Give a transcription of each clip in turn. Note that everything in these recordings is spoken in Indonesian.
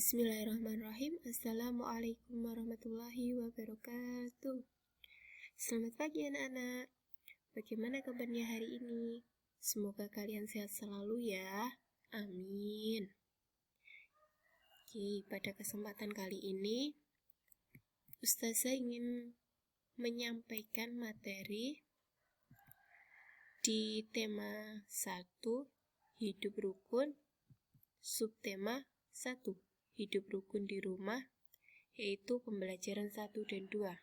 Bismillahirrahmanirrahim. Assalamualaikum warahmatullahi wabarakatuh. Selamat pagi anak-anak. Bagaimana kabarnya hari ini? Semoga kalian sehat selalu ya. Amin. Oke, pada kesempatan kali ini Ustazah ingin menyampaikan materi di tema 1, hidup rukun, subtema 1, hidup rukun di rumah, yaitu pembelajaran 1 dan 2.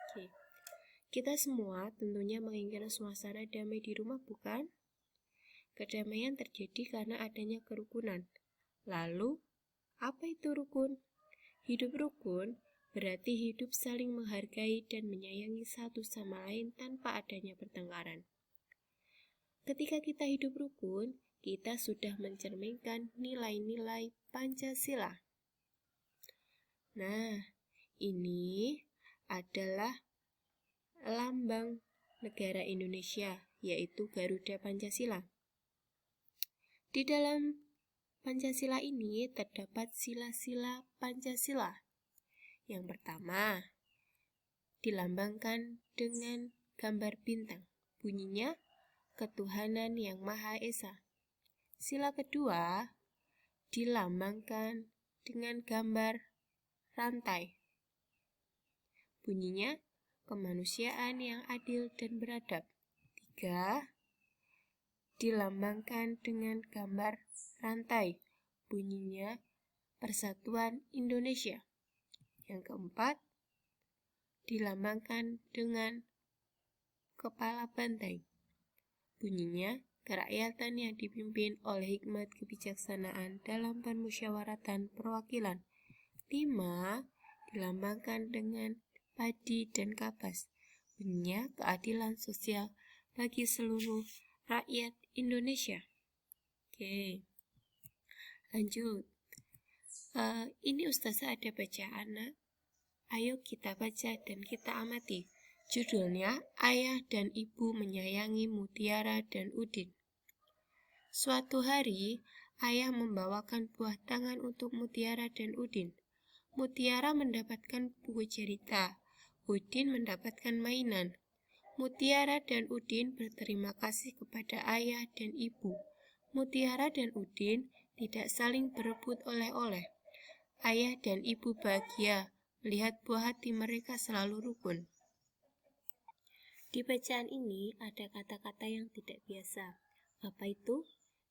Oke. Kita semua tentunya menginginkan suasana damai di rumah, bukan? Kedamaian terjadi karena adanya kerukunan. Lalu, apa itu rukun? Hidup rukun berarti hidup saling menghargai dan menyayangi satu sama lain tanpa adanya pertengkaran. Ketika kita hidup rukun, kita sudah mencerminkan nilai-nilai Pancasila. Nah, ini adalah lambang negara Indonesia, yaitu Garuda Pancasila. Di dalam Pancasila ini terdapat sila-sila Pancasila. Yang pertama, dilambangkan dengan gambar bintang. Bunyinya, ketuhanan yang Maha Esa. Sila kedua, dilambangkan dengan gambar rantai. Bunyinya, kemanusiaan yang adil dan beradab. 3, dilambangkan dengan gambar rantai. Bunyinya, Persatuan Indonesia. Yang keempat, dilambangkan dengan kepala banteng. Bunyinya, kerakyatan yang dipimpin oleh hikmat kebijaksanaan dalam permusyawaratan perwakilan. 5, dilambangkan dengan padi dan kapas. Bunyinya, keadilan sosial bagi seluruh rakyat Indonesia. Oke, lanjut. Ini Ustazah ada bacaan, nak. Ayo kita baca dan kita amati. Judulnya, Ayah dan Ibu Menyayangi Mutiara dan Udin. Suatu hari, ayah membawakan buah tangan untuk Mutiara dan Udin. Mutiara mendapatkan buku cerita, Udin mendapatkan mainan. Mutiara dan Udin berterima kasih kepada ayah dan ibu. Mutiara dan Udin tidak saling berebut oleh-oleh. Ayah dan ibu bahagia melihat buah hati mereka selalu rukun. Di bacaan ini ada kata-kata yang tidak biasa. Apa itu?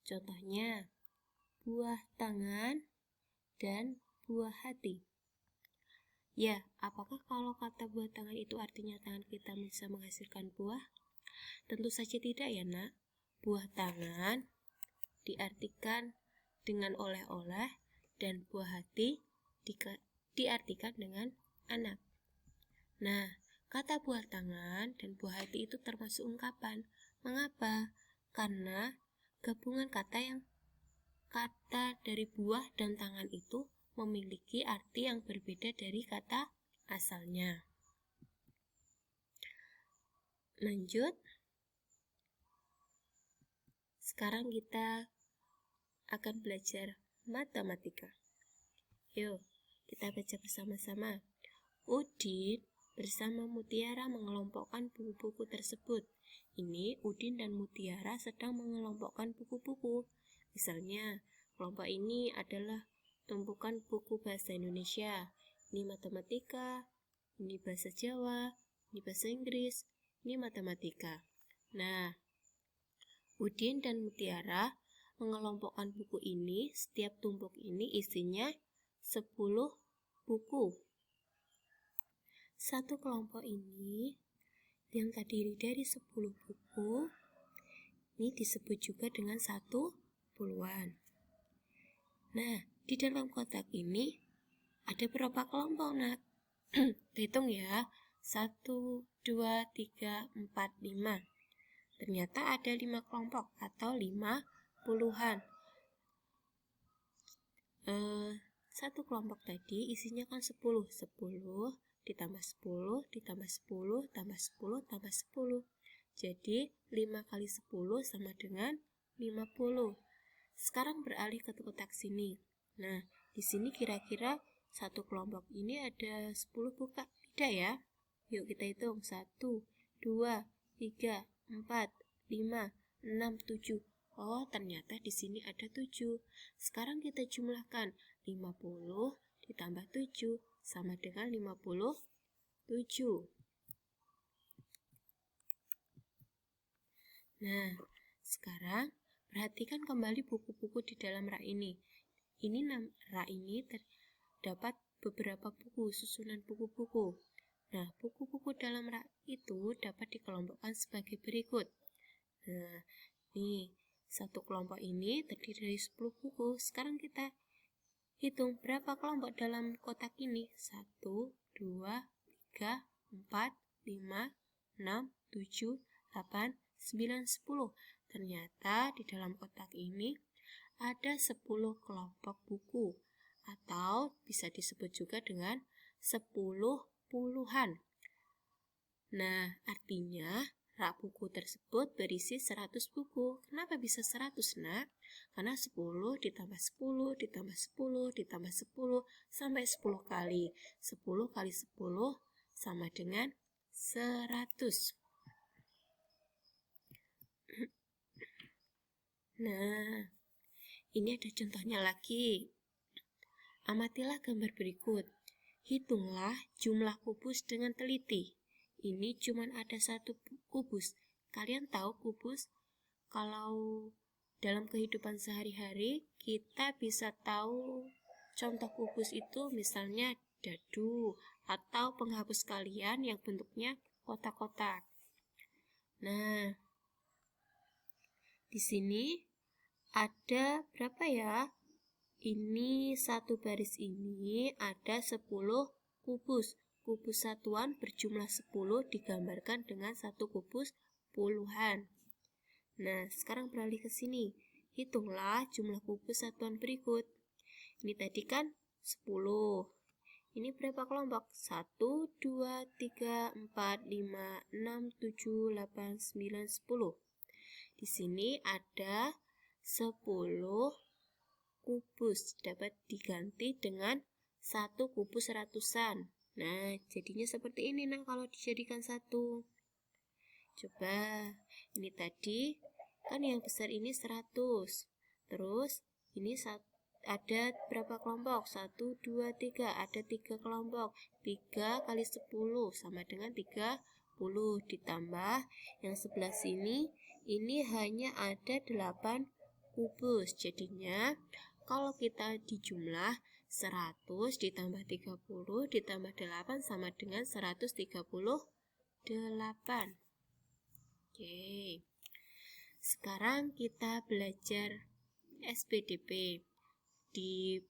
Contohnya, buah tangan dan buah hati. Ya, apakah kalau kata buah tangan itu artinya tangan kita bisa menghasilkan buah? Tentu saja tidak ya, nak. Buah tangan diartikan dengan oleh-oleh dan buah hati diartikan dengan anak. Nah, kata buah tangan dan buah hati itu termasuk ungkapan. Mengapa? Karena gabungan kata dari buah dan tangan itu memiliki arti yang berbeda dari kata asalnya. Lanjut. Sekarang kita akan belajar matematika. Yuk, kita baca bersama-sama. Udin bersama Mutiara mengelompokkan buku-buku tersebut. Ini Udin dan Mutiara sedang mengelompokkan buku-buku. Misalnya, kelompok ini adalah tumpukan buku bahasa Indonesia. Ini matematika, ini bahasa Jawa, ini bahasa Inggris, ini matematika. Nah, Udin dan Mutiara mengelompokkan buku ini. Setiap tumpuk ini isinya 10 buku. Satu kelompok ini yang terdiri dari 10 buku ini disebut juga dengan satu puluhan. Nah, di dalam kotak ini ada berapa kelompok, nak? Hitung ya. 1, 2, 3, 4, 5. Ternyata ada 5 kelompok atau 5 puluhan. Satu kelompok tadi isinya kan 10 ditambah 10, ditambah 10, tambah 10, tambah 10. Jadi 5 kali 10 sama dengan 50. Sekarang beralih ke kotak sini. Nah, Di sini kira-kira satu kelompok ini ada 10 buka? Tidak ya? Yuk kita hitung. 1, 2, 3, 4, 5, 6, 7. Oh, ternyata di sini ada 7. Sekarang kita jumlahkan. 50 ditambah 7 sama dengan 57. Nah, sekarang perhatikan kembali buku-buku di dalam rak ini. Rak ini terdapat beberapa buku, susunan buku-buku. Nah, buku-buku dalam rak itu dapat dikelompokkan sebagai berikut. Nah, nih, satu kelompok ini terdiri dari 10 buku. Sekarang kita hitung berapa kelompok dalam kotak ini. 1, 2, 3, 4, 5, 6, 7, 8, 9, 10. Ternyata di dalam kotak ini ada 10 kelompok buku, atau bisa disebut juga dengan 10 puluhan. Nah, artinya rak buku tersebut berisi 100 buku. Kenapa bisa 100, nak? Karena 10 ditambah 10 ditambah 10 ditambah 10 sampai 10 kali. 10 kali 10 sama dengan 100. Nah, ini ada contohnya lagi. Amatilah gambar berikut. Hitunglah jumlah kubus dengan teliti. Ini cuma ada 1 kubus. Kalian tahu kubus? Kalau dalam kehidupan sehari-hari, kita bisa tahu contoh kubus itu misalnya dadu atau penghapus kalian yang bentuknya kotak-kotak. Nah, di sini ada berapa ya? Ini satu baris ini ada 10 kubus. Kubus satuan berjumlah 10 digambarkan dengan satu kubus puluhan. Nah, sekarang beralih ke sini. Hitunglah jumlah kubus satuan berikut. Ini tadi kan 10. Ini berapa kelompok? 1, 2, 3, 4, 5, 6, 7, 8, 9, 10. Di sini ada 10 kubus, dapat diganti dengan 1 kubus ratusan. Nah, jadinya seperti ini kalau dijadikan 1. Coba, ini tadi kan yang besar ini 100. Terus ini ada berapa kelompok? 1, 2, 3. Ada 3 kelompok. 3 kali 10 sama dengan 30. Ditambah yang sebelah sini, ini hanya ada 8 kubus. Jadinya kalau kita dijumlah 100 ditambah 30 ditambah 8 sama dengan 138. Oke. Sekarang kita belajar SPDP. Di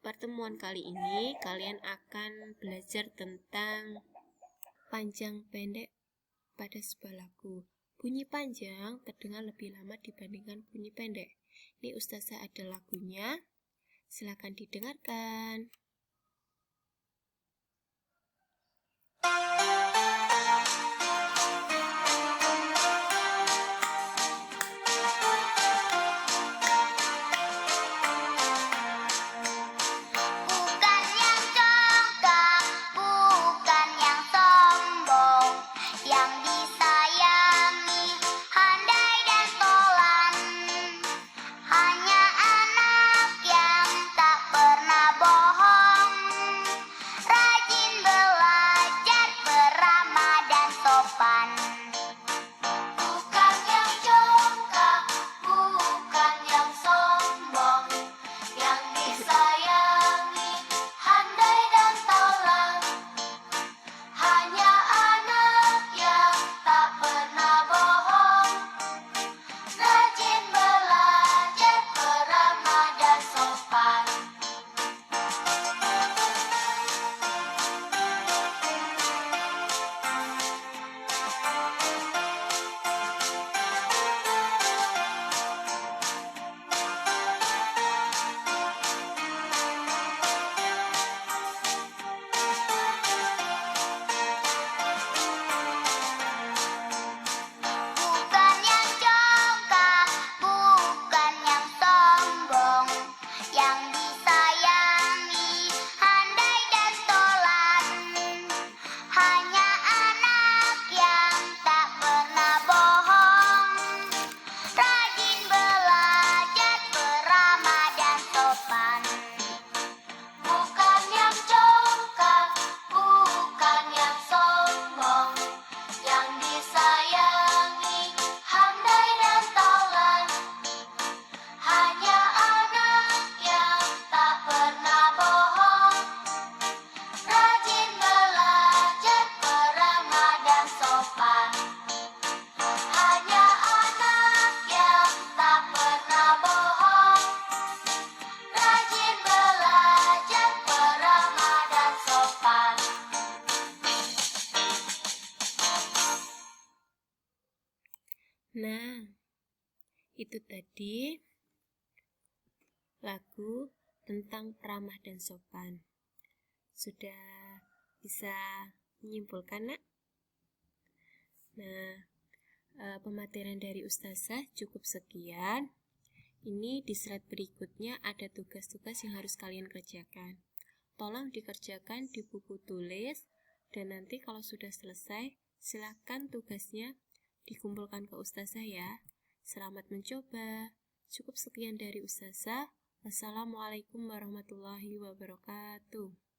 pertemuan kali ini kalian akan belajar tentang panjang pendek pada sebuah lagu. Bunyi panjang terdengar lebih lama dibandingkan bunyi pendek. Ini Ustazah ada lagunya, silakan didengarkan. Hanya anak yang tak pernah bohong. Itu tadi lagu tentang ramah dan sopan. Sudah bisa menyimpulkan, Nak? Nah, pematerian dari Ustazah cukup sekian. Ini di slide berikutnya ada tugas-tugas yang harus kalian kerjakan. Tolong dikerjakan di buku tulis, dan nanti kalau sudah selesai, silakan tugasnya dikumpulkan ke Ustazah ya. Selamat mencoba. Cukup sekian dari Ustazah. Wassalamualaikum warahmatullahi wabarakatuh.